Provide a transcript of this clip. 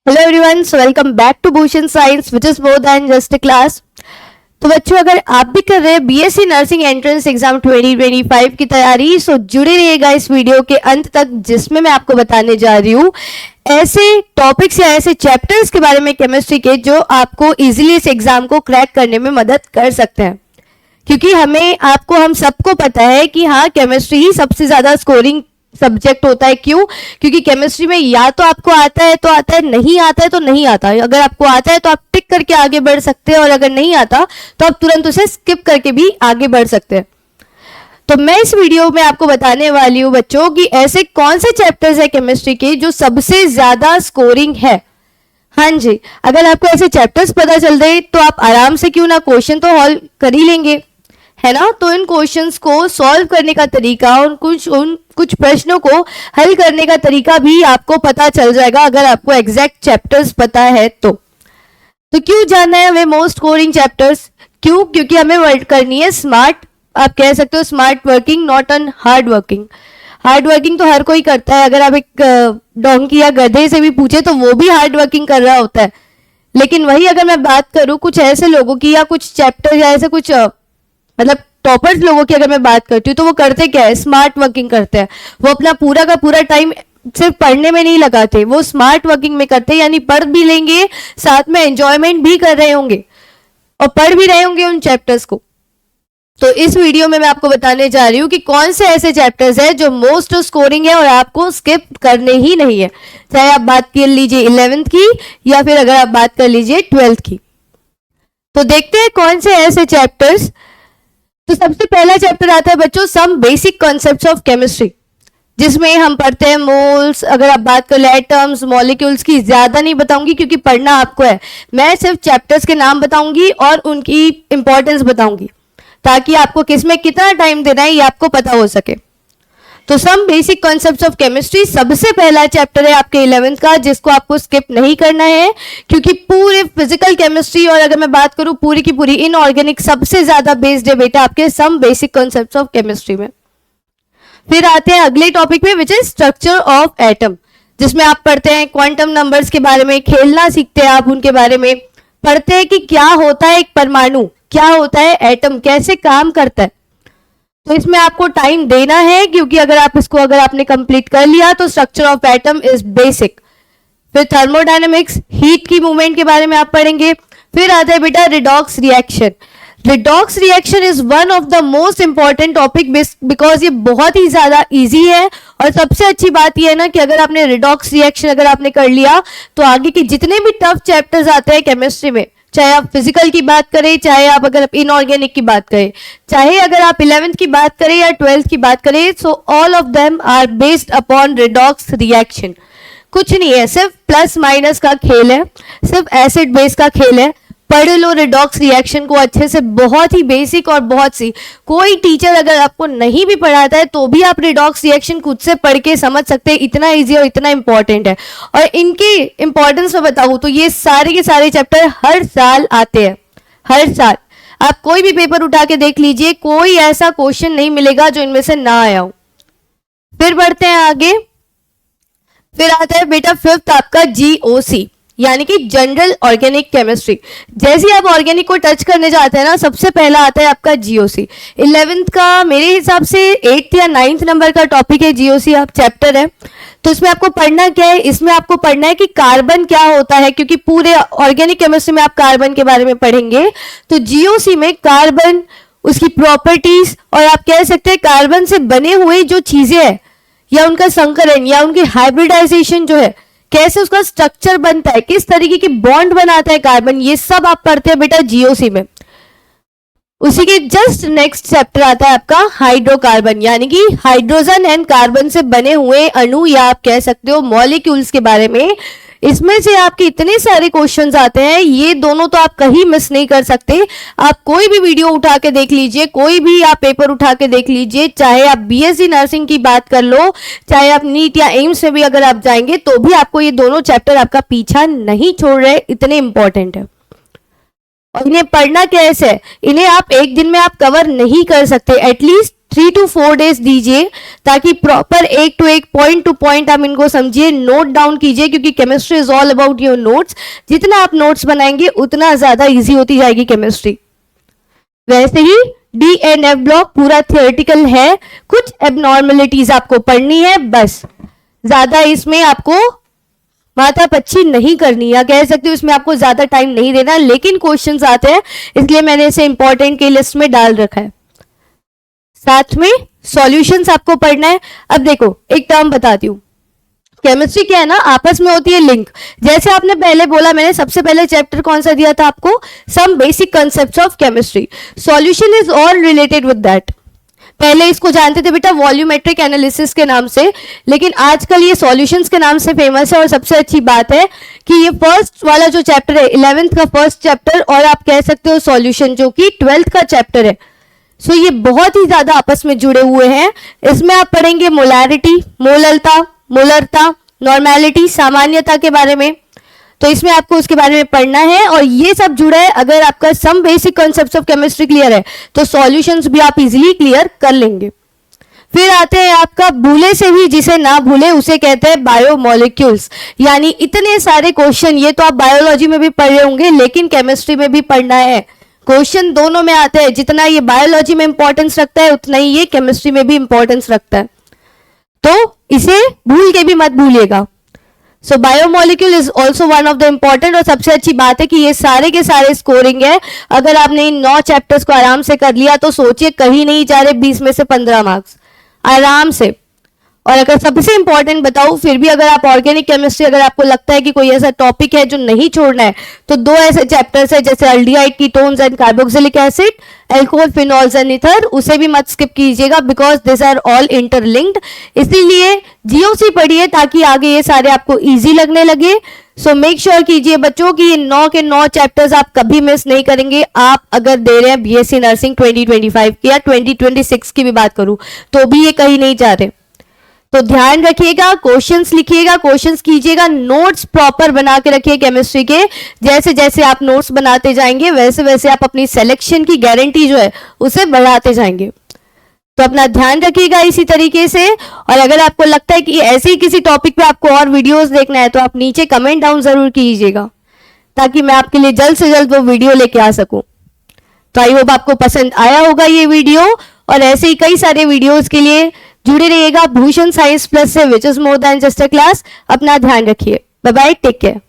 Hello everyone, so welcome back to Bhushan science which is more than just a class. तो बच्चों, अगर आप भी कर रहे हैं बीएससी नर्सिंग एंट्रेंस एग्जाम 2025 की तैयारी, सो जुड़े रहिएगा इस वीडियो के अंत तक, जिसमें मैं आपको बताने जा रही हूँ ऐसे टॉपिक्स या ऐसे चैप्टर्स के बारे में केमिस्ट्री के जो आपको इजीली इस एग्जाम को क्रैक करने में मदद कर सकते हैं। क्योंकि हम सबको पता है कि हाँ, केमिस्ट्री ही सबसे ज्यादा स्कोरिंग सब्जेक्ट होता है। क्यों? क्योंकि केमिस्ट्री में या तो आपको आता है तो आता है, नहीं आता है तो नहीं आता है। अगर आपको आता है तो आप टिक करके आगे बढ़ सकते हैं, और अगर नहीं आता तो आप तुरंत उसे स्किप करके भी आगे बढ़ सकते हैं। तो मैं इस वीडियो में आपको बताने वाली हूँ बच्चों कि ऐसे कौन से चैप्टर्स है केमिस्ट्री के जो सबसे ज्यादा स्कोरिंग है। हाँ जी, अगर आपको ऐसे चैप्टर्स पता चल रहे तो आप आराम से क्यों ना क्वेश्चन तो हॉल कर ही लेंगे, है ना। तो इन क्वेश्चंस को सॉल्व करने का तरीका और उन कुछ प्रश्नों को हल करने का तरीका भी आपको पता चल जाएगा अगर आपको एग्जैक्ट चैप्टर्स पता है तो क्यों जानना है हमें मोस्ट स्कोरिंग चैप्टर्स? क्यों? क्योंकि हमें वर्क करनी है स्मार्ट, आप कह सकते हो smart working, not on hard working. Hard working तो हर कोई करता है। अगर आप एक डोंकी या गधे से भी पूछे तो वो भी हार्ड वर्किंग कर रहा होता है। लेकिन वही अगर मैं बात करूं कुछ ऐसे लोगों की या कुछ चैप्टर या ऐसे कुछ मतलब टॉपर्स लोगों की अगर मैं बात करती हूँ तो वो करते क्या है? स्मार्ट वर्किंग करते हैं। वो अपना पूरा का पूरा टाइम सिर्फ पढ़ने में नहीं लगाते, वो स्मार्ट वर्किंग में करते हैं। यानी पढ़ भी लेंगे, साथ में एंजॉयमेंट भी कर रहे होंगे और पढ़ भी रहे होंगे उन चैप्टर्स को। तो इस वीडियो में मैं आपको बताने जा रही हूँ कि कौन से ऐसे चैप्टर्स है जो मोस्ट स्कोरिंग है और आपको स्किप करने ही नहीं है, चाहे आप बात कर लीजिए 11th की या फिर अगर आप बात कर लीजिए 12th की। तो देखते हैं कौन से ऐसे चैप्टर्स। तो सबसे पहला चैप्टर आता है बच्चों some basic concepts of chemistry, जिसमें हम पढ़ते हैं मोल्स। अगर आप बात कर ले एटम्स, मॉलिक्यूल्स की ज्यादा नहीं बताऊंगी क्योंकि पढ़ना आपको है। मैं सिर्फ चैप्टर्स के नाम बताऊंगी और उनकी इंपॉर्टेंस बताऊंगी, ताकि आपको किसमें कितना टाइम देना है ये आपको पता हो सके। तो some basic concepts of chemistry सबसे पहला चैप्टर है आपके 11th का, जिसको आपको स्किप नहीं करना है। क्योंकि पूरे फिजिकल केमिस्ट्री और अगर मैं बात करूं पूरी की पूरी इनऑर्गेनिक सबसे ज्यादा बेस्ड है बेटा आपके some basic concepts of chemistry में। फिर आते हैं अगले टॉपिक में which is structure of atom, जिसमें आप पढ़ते हैं क्वांटम नंबर्स के बारे में, खेलना सीखते हैं आप उनके बारे में, पढ़ते हैं कि क्या होता है एक परमाणु, क्या होता है एटम, कैसे काम करता है। तो इसमें आपको टाइम देना है, क्योंकि अगर आपने कंप्लीट कर लिया तो structure of atom is basic. फिर थर्मोडायनेमिक्स, हीट की मूवमेंट के बारे में आप पढ़ेंगे। फिर आता है बेटा redox reaction. Redox reaction is one of the most important topic because ये बहुत ही ज्यादा इजी है। और सबसे अच्छी बात ये है ना कि अगर आपने रिडॉक्स रिएक्शन अगर आपने कर लिया तो आगे के जितने भी टफ चैप्टर्स आते हैं केमिस्ट्री में, चाहे आप फिजिकल की बात करें, चाहे आप अगर इनऑर्गेनिक की बात करें, चाहे अगर आप 11th की बात करें या 12th की बात करें, so all of them are based upon redox reaction. कुछ नहीं है, सिर्फ प्लस माइनस का खेल है, सिर्फ एसिड बेस का खेल है। पढ़ लो रिडॉक्स रिएक्शन को अच्छे से, बहुत ही बेसिक और बहुत सी। कोई टीचर अगर आपको नहीं भी पढ़ाता है तो भी आप रिडॉक्स रिएक्शन खुद से पढ़ के समझ सकते हैं, इतना इजी और इतना इंपॉर्टेंट है। और इनकी इंपॉर्टेंस में बताऊं तो ये सारे के सारे चैप्टर हर साल आते हैं, हर साल। आप कोई भी पेपर उठा के देख लीजिए, कोई ऐसा क्वेश्चन नहीं मिलेगा जो इनमें से ना आया हो। फिर बढ़ते हैं आगे। फिर आता है बेटा 5th आपका GOC, यानी कि जनरल ऑर्गेनिक केमिस्ट्री। जैसे ही आप ऑर्गेनिक को टच करने जाते हैं ना, सबसे पहला आता है आपका GOC। 11th का मेरे हिसाब से 8th या 9th नंबर का टॉपिक है GOC, आप चैप्टर है। तो इसमें आपको पढ़ना क्या है? इसमें आपको पढ़ना है कि कार्बन क्या होता है, क्योंकि पूरे ऑर्गेनिक केमिस्ट्री में आप कार्बन के बारे में पढ़ेंगे। तो GOC में कार्बन, उसकी प्रॉपर्टीज, और आप कह सकते हैं कार्बन से बने हुए जो चीजें हैं या उनका संकरण या उनकी हाइब्रिडाइजेशन जो है, कैसे उसका स्ट्रक्चर बनता है, किस तरीके की बॉन्ड बनाता है कार्बन, ये सब आप पढ़ते हैं बेटा GOC में। उसी के जस्ट नेक्स्ट चैप्टर आता है आपका हाइड्रोकार्बन, यानी कि हाइड्रोजन एंड कार्बन से बने हुए अणु या आप कह सकते हो मॉलिक्यूल्स के बारे में। इसमें से आपके इतने सारे क्वेश्चंस आते हैं, ये दोनों तो आप कहीं मिस नहीं कर सकते। आप कोई भी वीडियो उठा के देख लीजिए, कोई भी आप पेपर उठा के देख लीजिए, चाहे आप बीएससी नर्सिंग की बात कर लो, चाहे आप नीट या एम्स में भी अगर आप जाएंगे तो भी आपको ये दोनों चैप्टर आपका पीछा नहीं छोड़ रहे, इतने इंपॉर्टेंट है। और इन्हें पढ़ना कैसे है? इन्हें आप एक दिन में आप कवर नहीं कर सकते, एटलीस्ट 3 to 4 डेज दीजिए ताकि प्रॉपर एक टू एक पॉइंट टू पॉइंट आप इनको समझिए, नोट डाउन कीजिए, क्योंकि chemistry is all about your notes. जितना आप नोट्स बनाएंगे उतना ज्यादा इजी होती जाएगी केमिस्ट्री। वैसे ही डी एंड एफ ब्लॉक पूरा थियोरेटिकल है, कुछ एबनॉर्मलिटीज आपको पढ़नी है बस, ज्यादा इसमें आपको माथा पच्ची नहीं करनी, या कह सकते हो इसमें आपको ज्यादा टाइम नहीं देना, लेकिन क्वेश्चंस आते हैं इसलिए मैंने इसे इंपॉर्टेंट की लिस्ट में डाल रखा है। साथ में सॉल्यूशंस आपको पढ़ना है। अब देखो एक टर्म बताती हूँ, केमिस्ट्री क्या है ना, आपस में होती है लिंक। जैसे आपने पहले बोला, मैंने सबसे पहले चैप्टर कौन सा दिया था आपको, some basic concepts of chemistry. Solution is all related with that. पहले इसको जानते थे बेटा वॉल्यूमेट्रिक एनालिसिस के नाम से, लेकिन आजकल ये सॉल्यूशंस के नाम से फेमस है। और सबसे अच्छी बात है कि ये फर्स्ट वाला जो चैप्टर है 11th का फर्स्ट चैप्टर, और आप कह सकते हो सॉल्यूशन जो कि 12th का चैप्टर है, सो ये बहुत ही ज्यादा आपस में जुड़े हुए हैं। इसमें आप पढ़ेंगे मोलैरिटी, मोललता, मोलरता, नॉर्मेलिटी, सामान्यता के बारे में, तो इसमें आपको उसके बारे में पढ़ना है। और ये सब जुड़ा है, अगर आपका some basic concepts of chemistry clear है तो सॉल्यूशंस भी आप इजीली क्लियर कर लेंगे। फिर आते हैं आपका भूले से भी जिसे ना भूले, उसे कहते हैं बायोमोलिक्यूल्स। यानी इतने सारे क्वेश्चन, ये तो आप बायोलॉजी में भी पढ़े होंगे लेकिन केमिस्ट्री में भी पढ़ना है। क्वेश्चन दोनों में आते हैं, जितना ये बायोलॉजी में इंपॉर्टेंस रखता है उतना ही ये केमिस्ट्री में भी इंपॉर्टेंस रखता है, तो इसे भूल के भी मत भूलिएगा। So biomolecule is also one of the important. और सबसे अच्छी बात है कि ये सारे के सारे स्कोरिंग है। अगर आपने इन 9 चैप्टर्स को आराम से कर लिया तो सोचिए कहीं नहीं जा रहे 20 में से 15 मार्क्स आराम से। और अगर सबसे इंपॉर्टेंट बताऊं, फिर भी अगर आप ऑर्गेनिक केमिस्ट्री, अगर आपको लगता है कि कोई ऐसा टॉपिक है जो नहीं छोड़ना है, तो 2 ऐसे चैप्टर्स है जैसे aldehyde ketones and carboxylic acid, alcohol, phenols and ether, उसे भी मत स्किप कीजिएगा because this are all interlinked. इसीलिए जीओसी पढ़िए ताकि आगे ये सारे आपको इजी लगने लगे। सो मेक श्योर कीजिए बच्चों कि ये 9 के 9 चैप्टर्स आप कभी मिस नहीं करेंगे। आप अगर दे रहे हैं बीएससी नर्सिंग 2025 की या 2026 की भी बात करूं तो भी ये कहीं नहीं जा रहे, तो ध्यान रखिएगा, क्वेश्चंस लिखिएगा, क्वेश्चंस कीजिएगा, नोट्स प्रॉपर बना के रखिए केमिस्ट्री के। जैसे जैसे आप नोट्स बनाते जाएंगे वैसे वैसे आप अपनी सिलेक्शन की गारंटी जो है उसे बढ़ाते जाएंगे। तो अपना ध्यान रखिएगा इसी तरीके से। और अगर आपको लगता है कि ऐसे ही किसी टॉपिक पे आपको और वीडियोस देखना है तो आप नीचे कमेंट डाउन जरूर कीजिएगा ताकि मैं आपके लिए जल्द से जल्द वो वीडियो लेके आ सकूं। तो आई होप आपको पसंद आया होगा ये वीडियो, और ऐसे ही कई सारे वीडियोस के लिए जुड़े रहिएगा भूषण साइंस प्लस से, विच is more than just a class. अपना ध्यान रखिए, बाय बाय, टेक केयर।